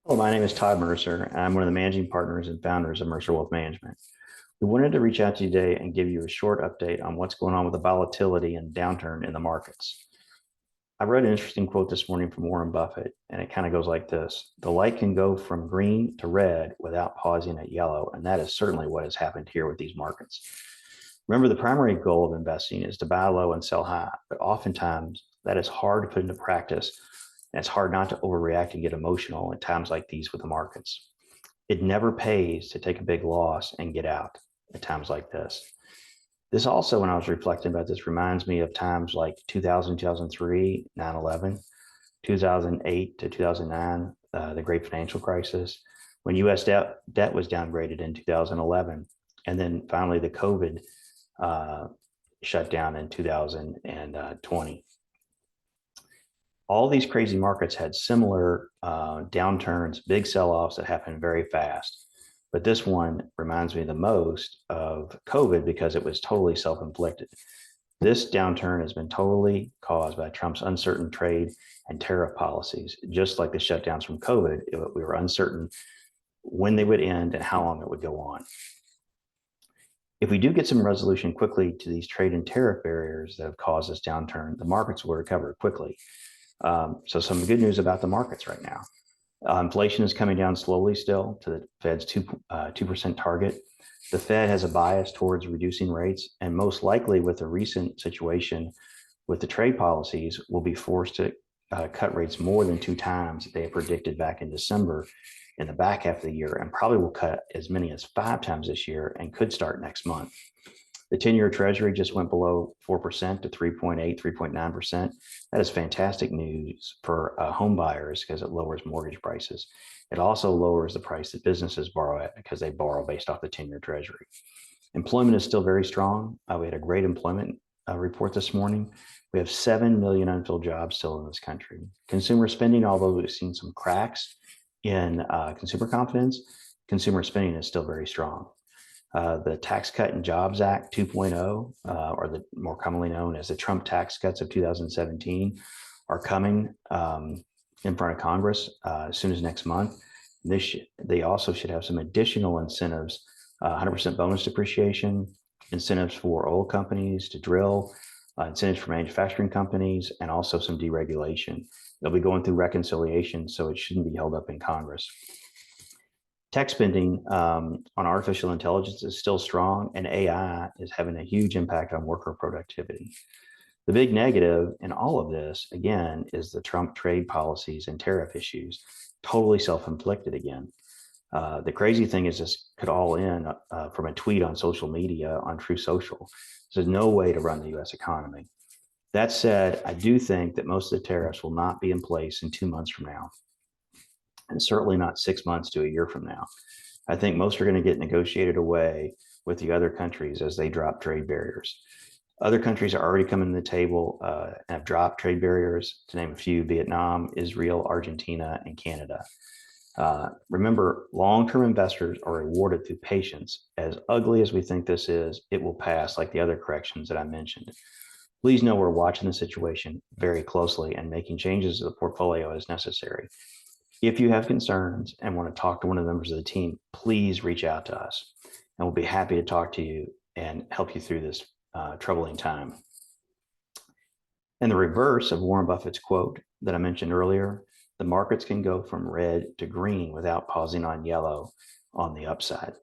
Hello, my name is Todd Mercer, and I'm one of the managing partners and founders of Mercer Wealth Management. We wanted to reach out to you today and give you a short update on what's going on with the volatility and downturn in the markets. I read an interesting quote this morning from Warren Buffett, and it kind of goes like this: the light can go from green to red without pausing at yellow, and that is certainly what has happened here with these markets. Remember, the primary goal of investing is to buy low and sell high, but oftentimes that is hard to put into practice, and it's hard not to overreact and get emotional at times like these with the markets. It never pays to take a big loss and get out at times like this. This also, when I was reflecting about this, reminds me of times like 2000, 2003, 9/11, 2008 to 2009, the great financial crisis, when U.S. debt was downgraded in 2011, and then finally the COVID shut down in 2020. All these crazy markets had similar downturns, big sell-offs that happened very fast. But this one reminds me the most of COVID because it was totally self-inflicted. This downturn has been totally caused by Trump's uncertain trade and tariff policies. Just like the shutdowns from COVID, we were uncertain when they would end and how long it would go on. If we do get some resolution quickly to these trade and tariff barriers that have caused this downturn, the markets will recover quickly. So some good news about the markets right now. Inflation is coming down slowly still to the Fed's 2% target. The Fed has a bias towards reducing rates, and most likely with the recent situation with the trade policies, will be forced to cut rates more than 2 times that they predicted back in December in the back half of the year, and probably will cut as many as 5 times this year and could start next month. The 10-year Treasury just went below 4% to 3.8, 3.9%. That is fantastic news for home buyers because it lowers mortgage prices. It also lowers the price that businesses borrow at because they borrow based off the 10-year Treasury. Employment is still very strong. We had a great employment report this morning. We have 7 million unfilled jobs still in this country. Consumer spending, although we've seen some cracks in consumer confidence, consumer spending is still very strong. The Tax Cut and Jobs Act 2.0, or the more commonly known as the Trump tax cuts of 2017, are coming in front of Congress as soon as next month. They also should have some additional incentives, 100% bonus depreciation, incentives for oil companies to drill, incentives for manufacturing companies, and also some deregulation. They'll be going through reconciliation, so it shouldn't be held up in Congress. Tech spending on artificial intelligence is still strong, and AI is having a huge impact on worker productivity. The big negative in all of this, again, is the Trump trade policies and tariff issues, totally self-inflicted again. The crazy thing is this could all end from a tweet on social media on True Social. There's no way to run the U.S. economy. That said, I do think that most of the tariffs will not be in place in 2 months from now, and certainly not 6 months to a year from now. I think most are going to get negotiated away with the other countries as they drop trade barriers. Other countries are already coming to the table and have dropped trade barriers, to name a few: Vietnam, Israel, Argentina, and Canada. Remember, long-term investors are rewarded through patience. As ugly as we think this is, it will pass like the other corrections that I mentioned. Please know we're watching the situation very closely and making changes to the portfolio as necessary. If you have concerns and want to talk to one of the members of the team, please reach out to us, and we'll be happy to talk to you and help you through this troubling time. And the reverse of Warren Buffett's quote that I mentioned earlier, the markets can go from red to green without pausing on yellow on the upside.